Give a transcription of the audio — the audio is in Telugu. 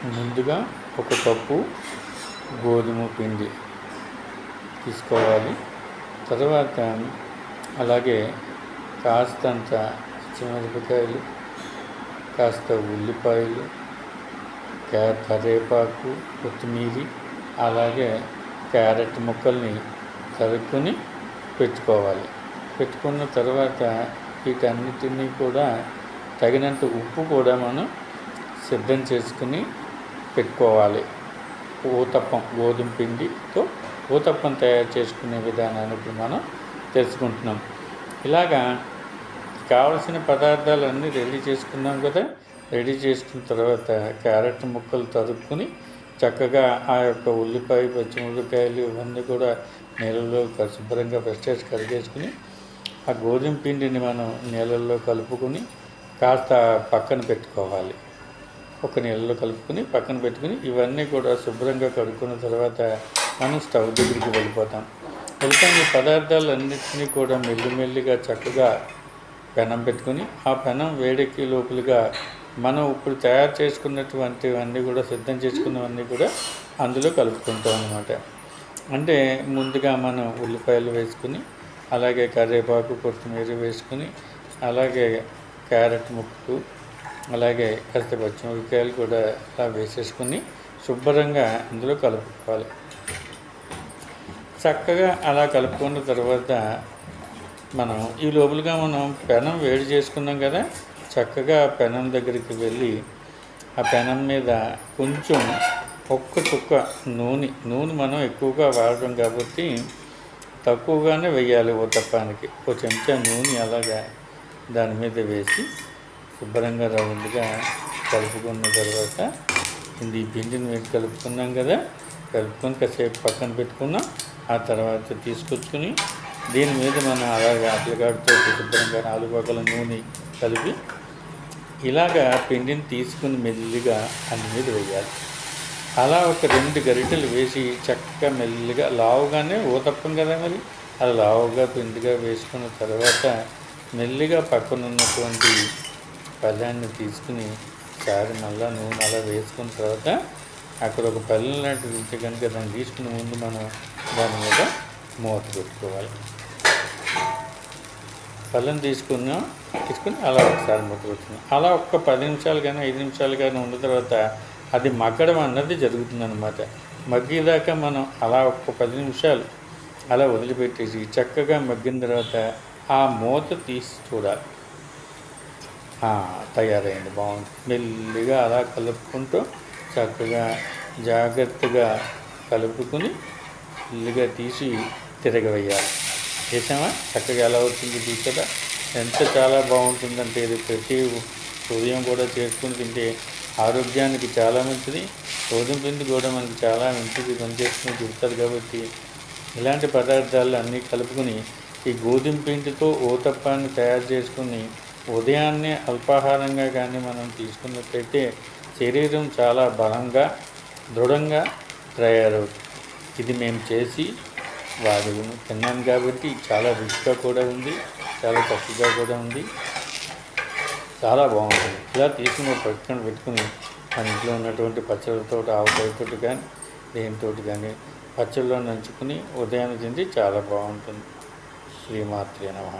ముందుగా ఒక కప్పు గోధుమ పిండి తీసుకోవాలి. తర్వాత అలాగే కాస్తంత పచ్చిమిరపకాయలు, కాస్త ఉల్లిపాయలు, కరివేపాకు, కొత్తిమీర, అలాగే క్యారెట్ ముక్కల్ని తరుక్కొని పెట్టుకోవాలి. పెట్టుకున్న తర్వాత వీటన్నిటినీ కూడా తగినంత ఉప్పు కూడా మనం సిద్ధం చేసుకుని పెట్టుకోవాలి. ఊతప్పం, గోధుమ పిండితో ఊతప్పం తయారు చేసుకునే విధానాన్ని ఇప్పుడు మనం తెలుసుకుంటున్నాం. ఇలాగా కావలసిన పదార్థాలన్నీ రెడీ చేసుకున్నాం కదా. రెడీ చేసుకున్న తర్వాత క్యారెట్ ముక్కలు తరుక్కుని చక్కగా ఆ యొక్క ఉల్లిపాయ, పచ్చిమిరపకాయలు ఇవన్నీ కూడా నీళ్ళల్లో శుభ్రంగా ఫస్ట్ కడిగేసుకుని ఆ గోధుమ పిండిని మనం నీళ్ళల్లో కలుపుకొని కాస్త పక్కన పెట్టుకోవాలి. ఒక నీళ్ళలో కలుపుకొని పక్కన పెట్టుకుని ఇవన్నీ కూడా శుభ్రంగా కడుక్కున్న తర్వాత మనం స్టవ్ దగ్గరికి వెళ్ళిపోతాం. ఈ పదార్థాలన్నింటినీ కూడా మెల్లిమెల్లిగా చక్కగా పెనం పెట్టుకుని ఆ పెనం వేడెక్కి లోపలిగా మనం ఇప్పుడు తయారు చేసుకున్నటువంటివన్నీ కూడా సిద్ధం చేసుకున్నవన్నీ కూడా అందులో కలుపుకుంటాం అన్నమాట. అంటే ముందుగా మనం ఉల్లిపాయలు వేసుకుని, అలాగే కరివేపాకు, కొత్తిమీర వేసుకుని, అలాగే క్యారెట్ ముక్కలు, అలాగే కాస్త పచ్చిమిరపకాయలు కూడా అలా వేసేసుకుని శుభ్రంగా అందులో కలుపుకోవాలి. చక్కగా అలా కలుపుకున్న తర్వాత మనం ఈ లోపలగా మనం పెనం వేడి చేసుకున్నాం కదా. చక్కగా పెనం దగ్గరికి వెళ్ళి ఆ పెనం మీద కొంచెం ఒక్క చుక్క నూనె మనం ఎక్కువగా వాడడం కాబట్టి తక్కువగానే వేయాలి. ఊతప్పానికి ఒక చెంచా నూనె అలాగా దాని మీద వేసి శుభ్రంగా రౌండ్గా కలుపుకున్న తర్వాత ఈ పిండిని వేసి కలుపుకున్నాం కదా. కలుపుకొని కాసేపు పక్కన పెట్టుకున్నాం. ఆ తర్వాత తీసుకొచ్చుకుని దీని మీద మనం అలాగా అట్లగాడితో శుభ్రంగా 4 పక్కల నూనె కలిపి ఇలాగా పిండిని తీసుకుని మెల్లిగా అన్ని మీద వేయాలి. అలా ఒక 2 గరిటెలు వేసి చక్కగా మెల్లిగా లావుగానే ఊతప్పం కదా మరి అలా లావుగా పిండిగా వేసుకున్న తర్వాత మెల్లిగా పక్కన ఉన్నటువంటి పళ్ళాన్ని తీసుకుని సారి మళ్ళా నూనె అలా వేసుకున్న తర్వాత అక్కడ ఒక పళ్ళెం లాంటిది ఉంటే కనుక దాన్ని తీసుకునే ముందు మనం దాని మీద మూత పెట్టుకోవాలి. పళ్ళెం తీసుకుని అలా ఒకసారి మూత పెట్టుకున్నాం. అలా ఒక్క 10 నిమిషాలు కానీ 5 నిమిషాలు కానీ ఉన్న తర్వాత అది మగ్గడం అన్నది జరుగుతుందన్నమాట. మగ్గేదాకా మనం అలా ఒక్క 10 నిమిషాలు అలా వదిలిపెట్టేసి చక్కగా మగ్గిన తర్వాత ఆ మూత తీసి చూడాలి. తయారైంది, బాగుంది. మెల్లిగా అలా కలుపుకుంటూ చక్కగా జాగ్రత్తగా కలుపుకొని మెల్లిగా తీసి తిరగవేయాలి. చేసామా? చక్కగా ఎలా అవుతుంది చూసారా? ఎంత చాలా బాగుంటుందంటే ఇది ప్రతి ఉదయం కూడా చేసుకుని తింటే ఆరోగ్యానికి చాలా మంచిది. గోధుమ పిండి కూడా మనకి చాలా మంచిది పనిచేసుకుని చెప్తారు కాబట్టి ఇలాంటి పదార్థాలు అన్నీ కలుపుకొని ఈ గోధుమ పిండితో ఊతప్పాన్ని తయారు చేసుకుని ఉదయాన్నే అల్పాహారంగా కానీ మనం తీసుకున్నట్లయితే శరీరం చాలా బలంగా, దృఢంగా తయారవుతుంది. ఇది మేము చేసి తిన్నాను కాబట్టి చాలా రుచిగా కూడా ఉంది, చాలా చక్కగా కూడా ఉంది, చాలా బాగుంటుంది. ఇలా తీసుకుని పక్కన పెట్టుకుని మన ఇంట్లో ఉన్నటువంటి పచ్చళ్ళతో, ఆవకాయతోటి కానీ దేనితో కానీ పచ్చళ్ళలో నంచుకుని ఉదయాన్నే తింటే చాలా బాగుంటుంది. శ్రీమాత్రే నమః.